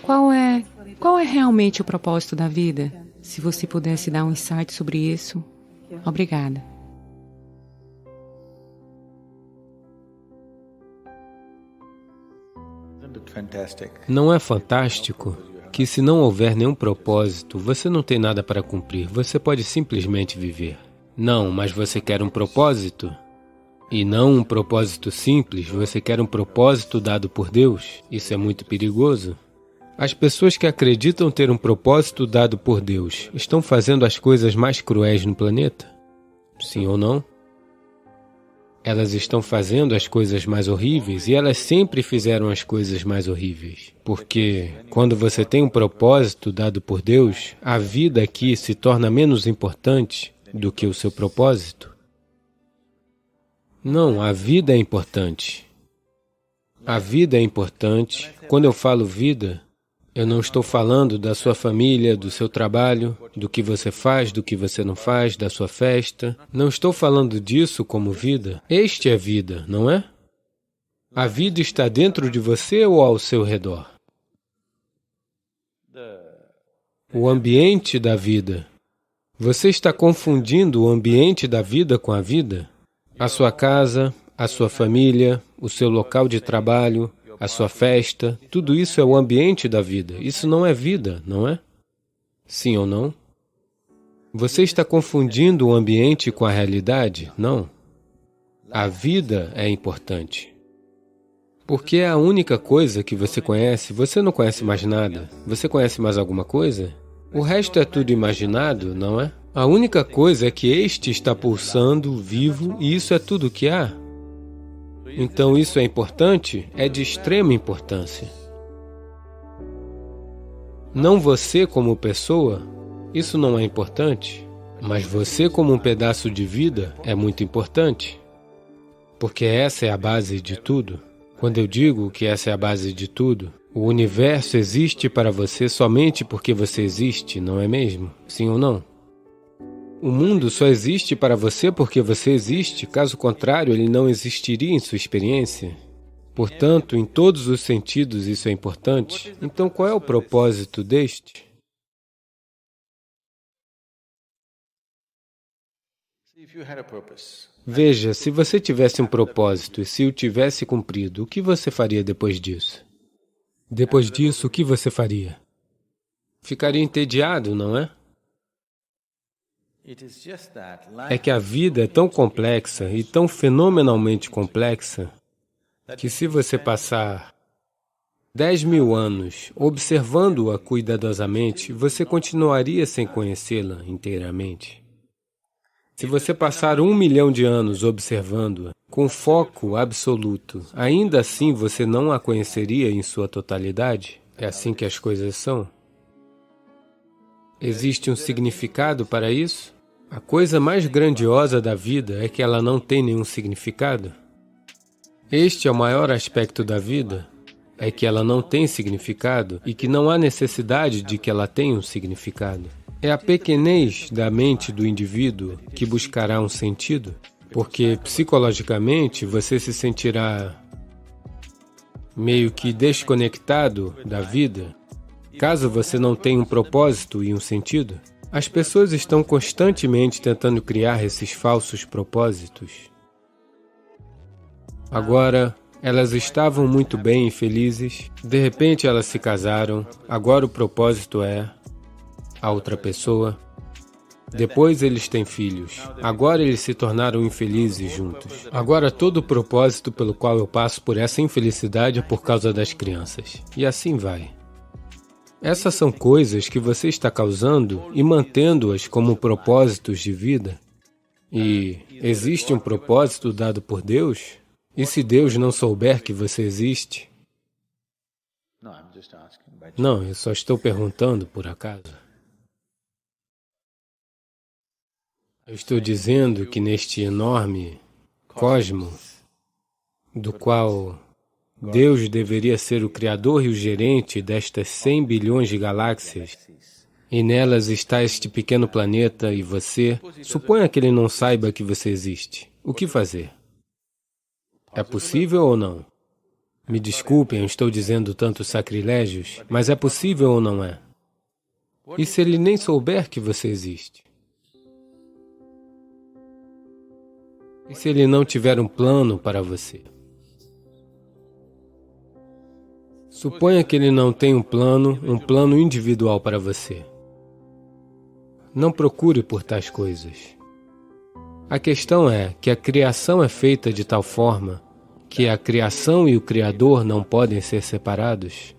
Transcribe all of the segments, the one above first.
Qual é realmente o propósito da vida? Se você pudesse dar um insight sobre isso, obrigada. Não é fantástico que, se não houver nenhum propósito, você não tem nada para cumprir, você pode simplesmente viver. Não, mas você quer um propósito? E não um propósito simples, você quer um propósito dado por Deus? Isso é muito perigoso. As pessoas que acreditam ter um propósito dado por Deus estão fazendo as coisas mais cruéis no planeta? Sim ou não? Elas estão fazendo as coisas mais horríveis e elas sempre fizeram as coisas mais horríveis. Porque quando você tem um propósito dado por Deus, a vida aqui se torna menos importante do que o seu propósito. Não, a vida é importante. A vida é importante. Quando eu falo vida, eu não estou falando da sua família, do seu trabalho, do que você faz, do que você não faz, da sua festa. Não estou falando disso como vida. Este é vida, não é? A vida está dentro de você ou ao seu redor? O ambiente da vida. Você está confundindo o ambiente da vida com a vida? A sua casa, a sua família, o seu local de trabalho, a sua festa, tudo isso é o ambiente da vida. Isso não é vida, não é? Sim ou não? Você está confundindo o ambiente com a realidade? Não. A vida é importante. Porque é a única coisa que você conhece, você não conhece mais nada. Você conhece mais alguma coisa? O resto é tudo imaginado, não é? A única coisa é que este está pulsando, vivo, e isso é tudo o que há. Então isso é importante? É de extrema importância. Não você como pessoa, isso não é importante, mas você como um pedaço de vida é muito importante. Porque essa é a base de tudo. Quando eu digo que essa é a base de tudo, o universo existe para você somente porque você existe, não é mesmo? Sim ou não? O mundo só existe para você porque você existe, caso contrário, ele não existiria em sua experiência. Portanto, em todos os sentidos isso é importante. Então, qual é o propósito deste? Veja, se você tivesse um propósito e se o tivesse cumprido, o que você faria depois disso? Depois disso, o que você faria? Ficaria entediado, não é? É que a vida é tão complexa e tão fenomenalmente complexa que se você passar 10.000 anos observando-a cuidadosamente, você continuaria sem conhecê-la inteiramente. Se você passar 1 milhão de anos observando-a com foco absoluto, ainda assim você não a conheceria em sua totalidade? É assim que as coisas são. Existe um significado para isso? A coisa mais grandiosa da vida é que ela não tem nenhum significado. Este é o maior aspecto da vida, é que ela não tem significado e que não há necessidade de que ela tenha um significado. É a pequenez da mente do indivíduo que buscará um sentido, porque psicologicamente você se sentirá meio que desconectado da vida, caso você não tenha um propósito e um sentido. As pessoas estão constantemente tentando criar esses falsos propósitos. Agora, elas estavam muito bem e felizes, de repente elas se casaram, agora o propósito é a outra pessoa. Depois eles têm filhos, agora eles se tornaram infelizes juntos. Agora todo o propósito pelo qual eu passo por essa infelicidade é por causa das crianças. E assim vai. Essas são coisas que você está causando e mantendo-as como propósitos de vida. E existe um propósito dado por Deus? E se Deus não souber que você existe? Não, eu só estou perguntando por acaso. Eu estou dizendo que neste enorme cosmo, do qual Deus deveria ser o criador e o gerente destas 100 bilhões de galáxias, e nelas está este pequeno planeta e você, suponha que ele não saiba que você existe. O que fazer? É possível ou não? Me desculpem, eu estou dizendo tantos sacrilégios, mas é possível ou não é? E se ele nem souber que você existe? E se ele não tiver um plano para você? Suponha que ele não tem um plano individual para você. Não procure por tais coisas. A questão é que a criação é feita de tal forma que a criação e o Criador não podem ser separados.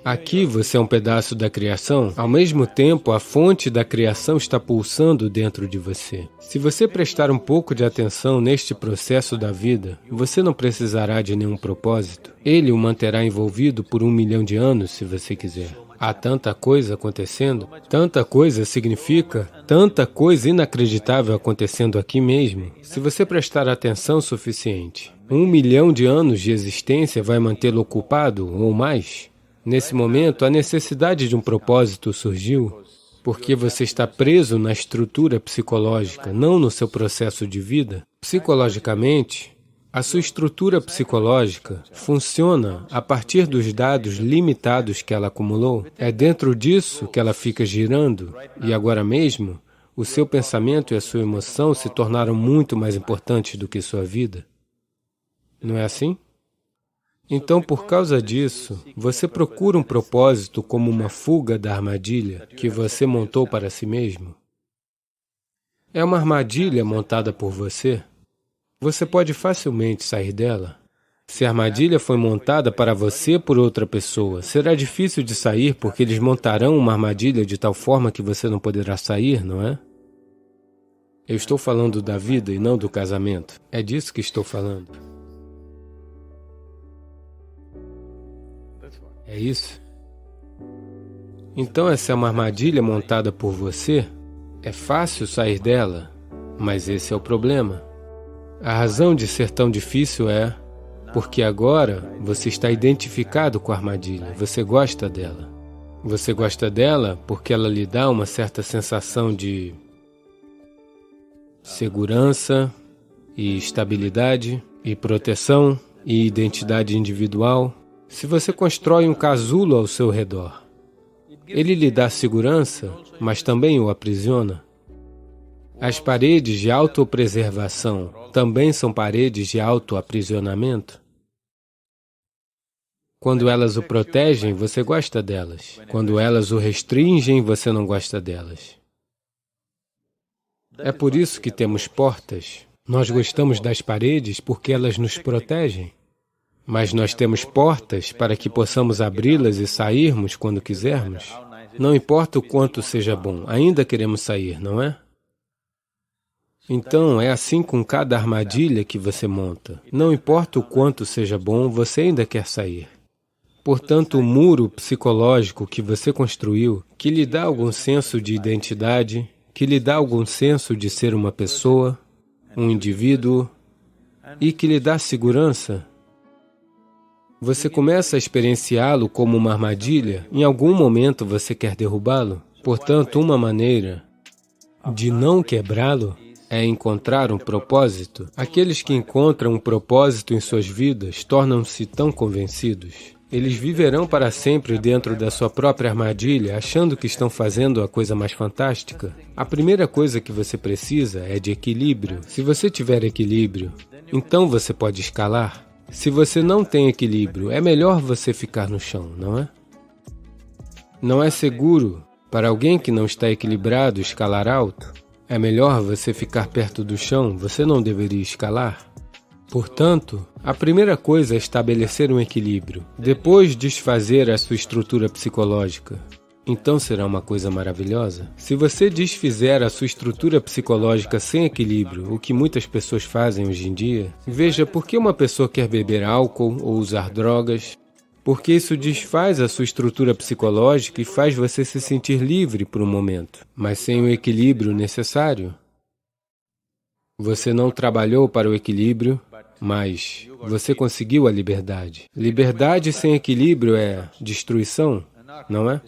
Aqui você é um pedaço da criação, ao mesmo tempo a fonte da criação está pulsando dentro de você. Se você prestar um pouco de atenção neste processo da vida, você não precisará de nenhum propósito. Ele o manterá envolvido por 1 milhão de anos, se você quiser. Há tanta coisa acontecendo, tanta coisa significa tanta coisa inacreditável acontecendo aqui mesmo. Se você prestar atenção suficiente, 1 milhão de anos de existência vai mantê-lo ocupado ou mais? Nesse momento, a necessidade de um propósito surgiu porque você está preso na estrutura psicológica, não no seu processo de vida. Psicologicamente, a sua estrutura psicológica funciona a partir dos dados limitados que ela acumulou. É dentro disso que ela fica girando e agora mesmo, o seu pensamento e a sua emoção se tornaram muito mais importantes do que sua vida. Não é assim? Então, por causa disso, você procura um propósito como uma fuga da armadilha que você montou para si mesmo? É uma armadilha montada por você? Você pode facilmente sair dela. Se a armadilha foi montada para você por outra pessoa, será difícil de sair porque eles montarão uma armadilha de tal forma que você não poderá sair, não é? Eu estou falando da vida e não do casamento. É disso que estou falando. É isso? Então essa é uma armadilha montada por você? É fácil sair dela, mas esse é o problema. A razão de ser tão difícil é porque agora você está identificado com a armadilha, você gosta dela. Você gosta dela porque ela lhe dá uma certa sensação de segurança e estabilidade e proteção e identidade individual. Se você constrói um casulo ao seu redor, ele lhe dá segurança, mas também o aprisiona. As paredes de autopreservação também são paredes de autoaprisionamento. Quando elas o protegem, você gosta delas. Quando elas o restringem, você não gosta delas. É por isso que temos portas. Nós gostamos das paredes porque elas nos protegem. Mas nós temos portas para que possamos abri-las e sairmos quando quisermos. Não importa o quanto seja bom, ainda queremos sair, não é? Então, é assim com cada armadilha que você monta. Não importa o quanto seja bom, você ainda quer sair. Portanto, o muro psicológico que você construiu, que lhe dá algum senso de identidade, que lhe dá algum senso de ser uma pessoa, um indivíduo, e que lhe dá segurança, você começa a experienciá-lo como uma armadilha, em algum momento você quer derrubá-lo. Portanto, uma maneira de não quebrá-lo é encontrar um propósito. Aqueles que encontram um propósito em suas vidas tornam-se tão convencidos. Eles viverão para sempre dentro da sua própria armadilha, achando que estão fazendo a coisa mais fantástica. A primeira coisa que você precisa é de equilíbrio. Se você tiver equilíbrio, então você pode escalar. Se você não tem equilíbrio, é melhor você ficar no chão, não é? Não é seguro para alguém que não está equilibrado escalar alto. É melhor você ficar perto do chão, você não deveria escalar. Portanto, a primeira coisa é estabelecer um equilíbrio, depois desfazer a sua estrutura psicológica. Então será uma coisa maravilhosa. Se você desfizer a sua estrutura psicológica sem equilíbrio, o que muitas pessoas fazem hoje em dia, veja por que uma pessoa quer beber álcool ou usar drogas. Porque isso desfaz a sua estrutura psicológica e faz você se sentir livre por um momento, mas sem o equilíbrio necessário. Você não trabalhou para o equilíbrio, mas você conseguiu a liberdade. Liberdade sem equilíbrio é destruição, não é?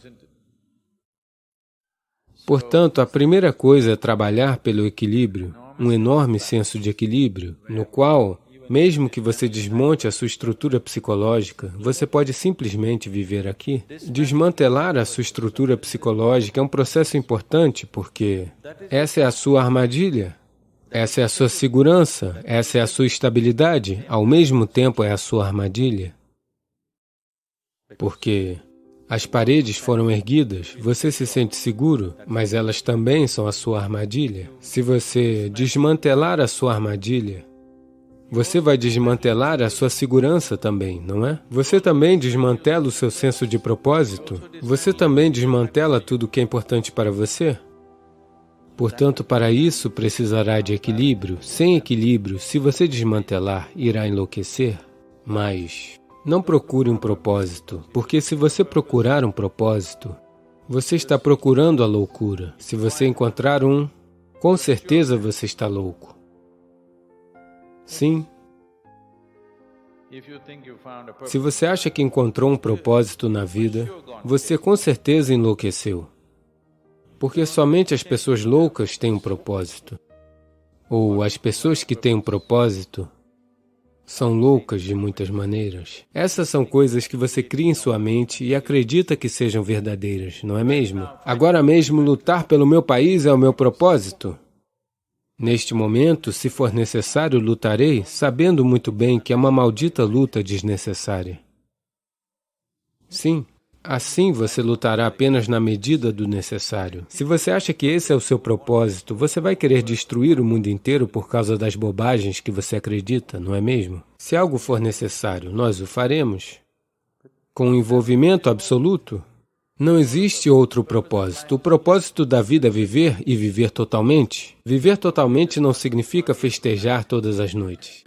Portanto, a primeira coisa é trabalhar pelo equilíbrio, um enorme senso de equilíbrio, no qual Mesmo que você desmonte a sua estrutura psicológica, você pode simplesmente viver aqui. Desmantelar a sua estrutura psicológica é um processo importante porque essa é a sua armadilha, essa é a sua segurança, essa é a sua estabilidade, ao mesmo tempo é a sua armadilha. Porque as paredes foram erguidas, você se sente seguro, mas elas também são a sua armadilha. Se você desmantelar a sua armadilha, você vai desmantelar a sua segurança também, não é? Você também desmantela o seu senso de propósito? Você também desmantela tudo o que é importante para você? Portanto, para isso, precisará de equilíbrio. Sem equilíbrio, se você desmantelar, irá enlouquecer. Mas não procure um propósito, porque se você procurar um propósito, você está procurando a loucura. Se você encontrar um, com certeza você está louco. Sim. Se você acha que encontrou um propósito na vida, você com certeza enlouqueceu. Porque somente as pessoas loucas têm um propósito. Ou as pessoas que têm um propósito são loucas de muitas maneiras. Essas são coisas que você cria em sua mente e acredita que sejam verdadeiras, não é mesmo? Agora mesmo, lutar pelo meu país é o meu propósito. Neste momento, se for necessário, lutarei, sabendo muito bem que é uma maldita luta desnecessária. Sim, assim você lutará apenas na medida do necessário. Se você acha que esse é o seu propósito, você vai querer destruir o mundo inteiro por causa das bobagens que você acredita, não é mesmo? Se algo for necessário, nós o faremos. Com envolvimento absoluto, não existe outro propósito. O propósito da vida é viver e viver totalmente. Viver totalmente não significa festejar todas as noites.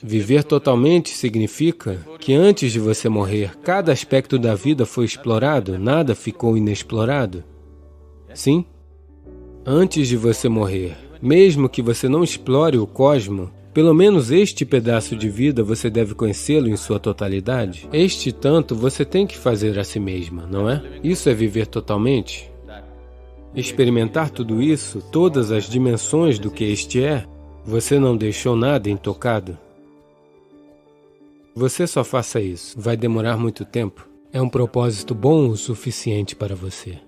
Viver totalmente significa que antes de você morrer, cada aspecto da vida foi explorado, nada ficou inexplorado. Sim? Antes de você morrer, mesmo que você não explore o cosmos, pelo menos este pedaço de vida você deve conhecê-lo em sua totalidade. Este tanto você tem que fazer a si mesma, não é? Isso é viver totalmente. Experimentar tudo isso, todas as dimensões do que este é, você não deixou nada intocado. Você só faça isso. Vai demorar muito tempo. É um propósito bom o suficiente para você.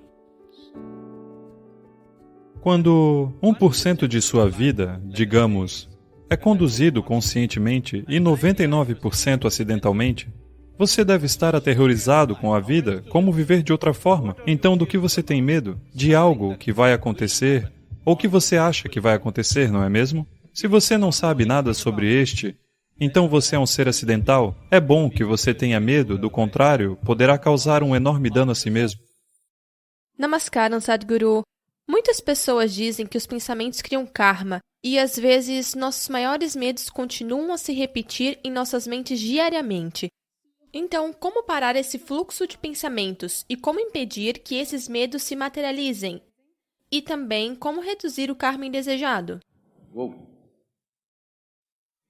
Quando 1% de sua vida, digamos, é conduzido conscientemente e 99% acidentalmente, você deve estar aterrorizado com a vida, como viver de outra forma. Então, do que você tem medo? De algo que vai acontecer ou que você acha que vai acontecer, não é mesmo? Se você não sabe nada sobre este, então você é um ser acidental. É bom que você tenha medo, do contrário, poderá causar um enorme dano a si mesmo. Namaskaram, Sadhguru. Muitas pessoas dizem que os pensamentos criam karma, e às vezes nossos maiores medos continuam a se repetir em nossas mentes diariamente. Então, como parar esse fluxo de pensamentos e como impedir que esses medos se materializem? E também, como reduzir o karma indesejado?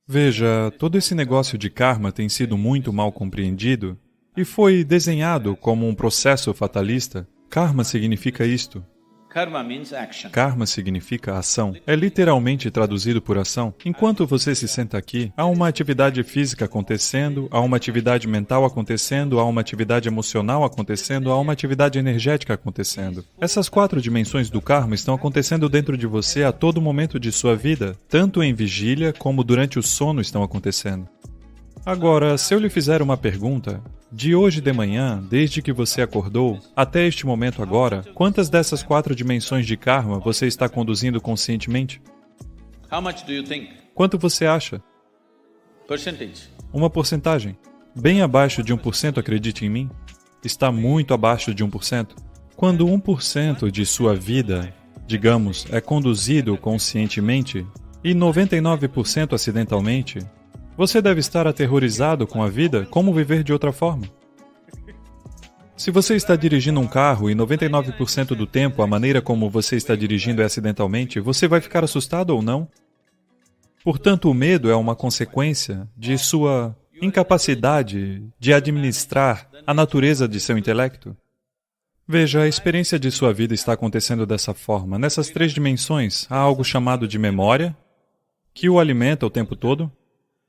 Veja, todo esse negócio de karma tem sido muito mal compreendido e foi desenhado como um processo fatalista. Karma significa isto. Karma significa ação. É literalmente traduzido por ação. Enquanto você se senta aqui, há uma atividade física acontecendo, há uma atividade mental acontecendo, há uma atividade emocional acontecendo, há uma atividade energética acontecendo. Essas 4 dimensões do karma estão acontecendo dentro de você a todo momento de sua vida, tanto em vigília como durante o sono estão acontecendo. Agora, se eu lhe fizer uma pergunta, de hoje de manhã, desde que você acordou, até este momento agora, quantas dessas 4 dimensões de karma você está conduzindo conscientemente? Quanto você acha? Uma porcentagem. Bem abaixo de 1%, acredite em mim. Está muito abaixo de 1%. Quando 1% de sua vida, digamos, é conduzido conscientemente e 99% acidentalmente, você deve estar aterrorizado com a vida, como viver de outra forma. Se você está dirigindo um carro e 99% do tempo a maneira como você está dirigindo é acidentalmente, você vai ficar assustado ou não? Portanto, o medo é uma consequência de sua incapacidade de administrar a natureza de seu intelecto. Veja, a experiência de sua vida está acontecendo dessa forma. Nessas 3 dimensões, há algo chamado de memória, que o alimenta o tempo todo?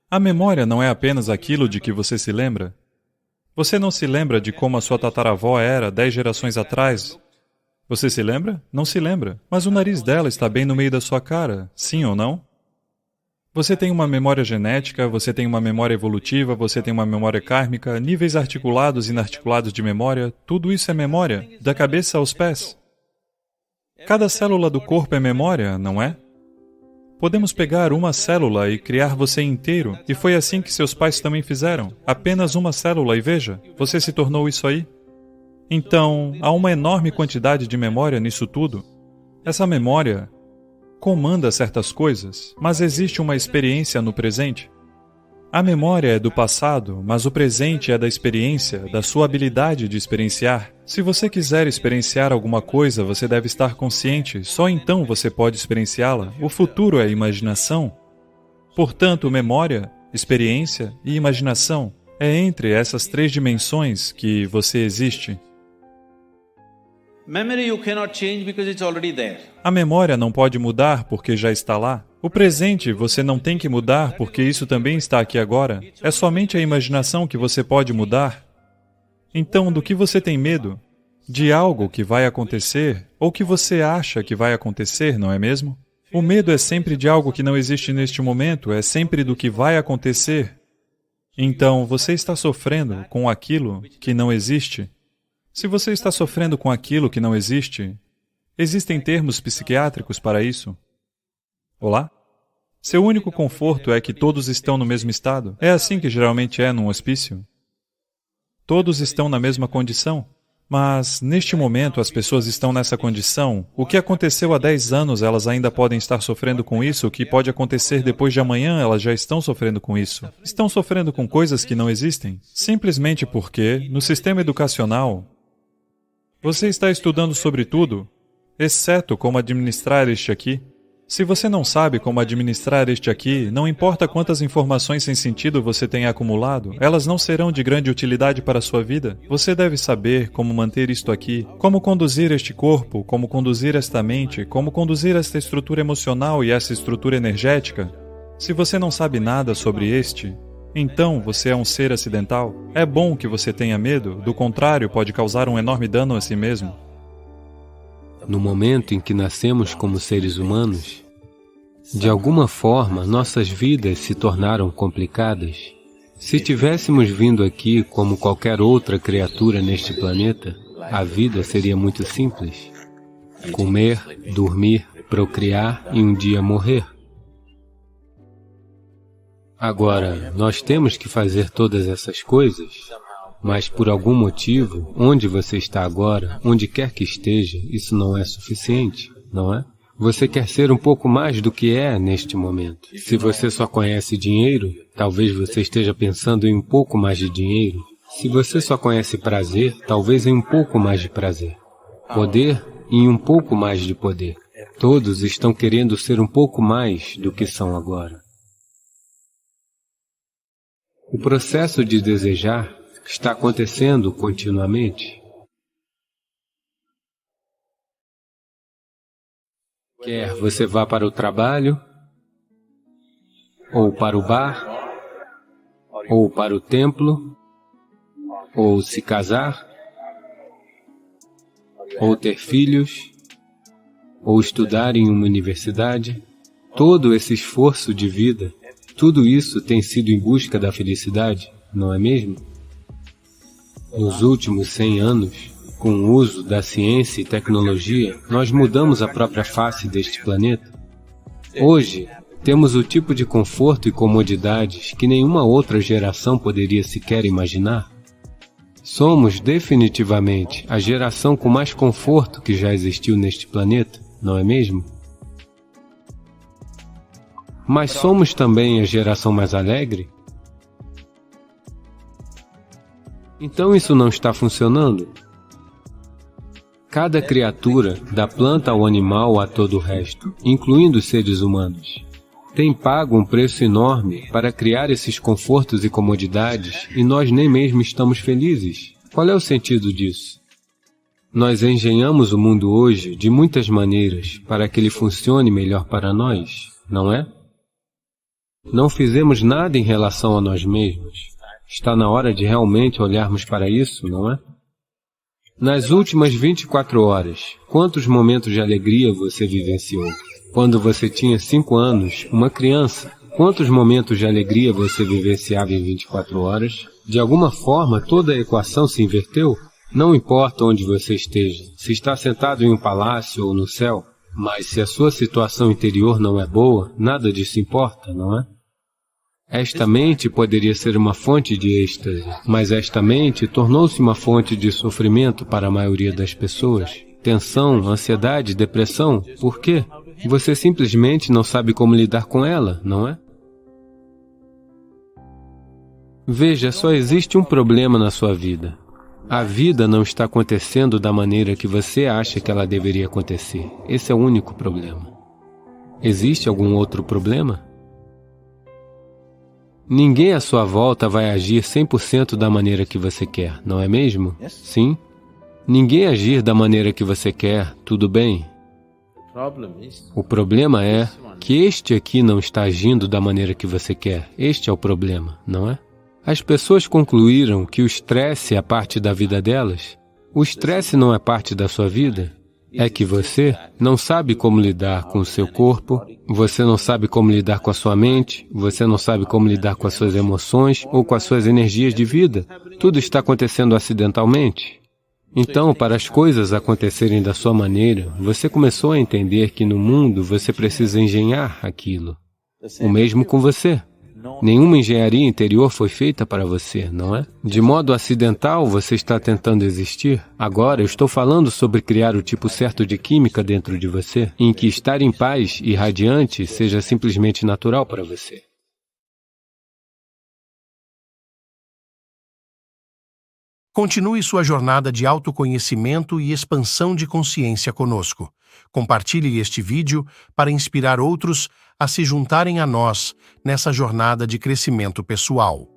A memória não é apenas aquilo de que você se lembra. Você não se lembra de como a sua tataravó era 10 gerações atrás? Você se lembra? Não se lembra. Mas o nariz dela está bem no meio da sua cara, sim ou não? Você tem uma memória genética, você tem uma memória evolutiva, você tem uma memória kármica, níveis articulados e inarticulados de memória, tudo isso é memória, da cabeça aos pés. Cada célula do corpo é memória, não é? Podemos pegar uma célula e criar você inteiro, e foi assim que seus pais também fizeram. Apenas uma célula e veja, você se tornou isso aí. Então, há uma enorme quantidade de memória nisso tudo. Essa memória comanda certas coisas, mas existe uma experiência no presente. A memória é do passado, mas o presente é da experiência, da sua habilidade de experienciar. Se você quiser experienciar alguma coisa, você deve estar consciente, só então você pode experienciá-la. O futuro é imaginação. Portanto, memória, experiência e imaginação é entre essas 3 dimensões que você existe. A memória não pode mudar porque já está lá. O presente você não tem que mudar porque isso também está aqui agora. É somente a imaginação que você pode mudar. Então, do que você tem medo? De algo que vai acontecer ou que você acha que vai acontecer, não é mesmo? O medo é sempre de algo que não existe neste momento, é sempre do que vai acontecer. Então, você está sofrendo com aquilo que não existe. Se você está sofrendo com aquilo que não existe, existem termos psiquiátricos para isso. Olá? Seu único conforto é que todos estão no mesmo estado. É assim que geralmente é num hospício. Todos estão na mesma condição. Mas, neste momento, as pessoas estão nessa condição. O que aconteceu há 10 anos, elas ainda podem estar sofrendo com isso. O que pode acontecer depois de amanhã, elas já estão sofrendo com isso. Estão sofrendo com coisas que não existem. Simplesmente porque, no sistema educacional, você está estudando sobre tudo, exceto como administrar este aqui. Se você não sabe como administrar este aqui, não importa quantas informações sem sentido você tenha acumulado, elas não serão de grande utilidade para a sua vida. Você deve saber como manter isto aqui, como conduzir este corpo, como conduzir esta mente, como conduzir esta estrutura emocional e essa estrutura energética. Se você não sabe nada sobre este, então você é um ser acidental. É bom que você tenha medo, do contrário, pode causar um enorme dano a si mesmo. No momento em que nascemos como seres humanos, de alguma forma nossas vidas se tornaram complicadas. Se tivéssemos vindo aqui como qualquer outra criatura neste planeta, a vida seria muito simples. Comer, dormir, procriar e um dia morrer. Agora, nós temos que fazer todas essas coisas, mas por algum motivo, onde você está agora, onde quer que esteja, isso não é suficiente, não é? Você quer ser um pouco mais do que é neste momento. Se você só conhece dinheiro, talvez você esteja pensando em um pouco mais de dinheiro. Se você só conhece prazer, talvez em um pouco mais de prazer. Poder, em um pouco mais de poder. Todos estão querendo ser um pouco mais do que são agora. O processo de desejar está acontecendo continuamente. Quer você vá para o trabalho, ou para o bar, ou para o templo, ou se casar, ou ter filhos, ou estudar em uma universidade, todo esse esforço de vida, tudo isso tem sido em busca da felicidade, não é mesmo? Nos últimos 100 anos, com o uso da ciência e tecnologia, nós mudamos a própria face deste planeta. Hoje, temos o tipo de conforto e comodidades que nenhuma outra geração poderia sequer imaginar. Somos definitivamente a geração com mais conforto que já existiu neste planeta, não é mesmo? Mas somos também a geração mais alegre? Então isso não está funcionando? Cada criatura, da planta ao animal a todo o resto, incluindo os seres humanos, tem pago um preço enorme para criar esses confortos e comodidades e nós nem mesmo estamos felizes. Qual é o sentido disso? Nós engenhamos o mundo hoje de muitas maneiras para que ele funcione melhor para nós, não é? Não fizemos nada em relação a nós mesmos. Está na hora de realmente olharmos para isso, não é? Nas últimas 24 horas, quantos momentos de alegria você vivenciou? Quando você tinha 5 anos, uma criança, quantos momentos de alegria você vivenciava em 24 horas? De alguma forma, toda a equação se inverteu? Não importa onde você esteja, se está sentado em um palácio ou no céu, mas se a sua situação interior não é boa, nada disso importa, não é? Esta mente poderia ser uma fonte de êxtase, mas esta mente tornou-se uma fonte de sofrimento para a maioria das pessoas. Tensão, ansiedade, depressão. Por quê? Você simplesmente não sabe como lidar com ela, não é? Veja, só existe um problema na sua vida. A vida não está acontecendo da maneira que você acha que ela deveria acontecer. Esse é o único problema. Existe algum outro problema? Ninguém à sua volta vai agir 100% da maneira que você quer, não é mesmo? Sim? Ninguém agir da maneira que você quer, tudo bem. O problema é que este aqui não está agindo da maneira que você quer. Este é o problema, não é? As pessoas concluíram que o estresse é parte da vida delas. O estresse não é parte da sua vida. É que você não sabe como lidar com o seu corpo, você não sabe como lidar com a sua mente, você não sabe como lidar com as suas emoções ou com as suas energias de vida. Tudo está acontecendo acidentalmente. Então, para as coisas acontecerem da sua maneira, você começou a entender que no mundo você precisa engenhar aquilo. O mesmo com você. Nenhuma engenharia interior foi feita para você, não é? De modo acidental, você está tentando existir. Agora, eu estou falando sobre criar o tipo certo de química dentro de você, em que estar em paz e radiante seja simplesmente natural para você. Continue sua jornada de autoconhecimento e expansão de consciência conosco. Compartilhe este vídeo para inspirar outros a se juntarem a nós nessa jornada de crescimento pessoal.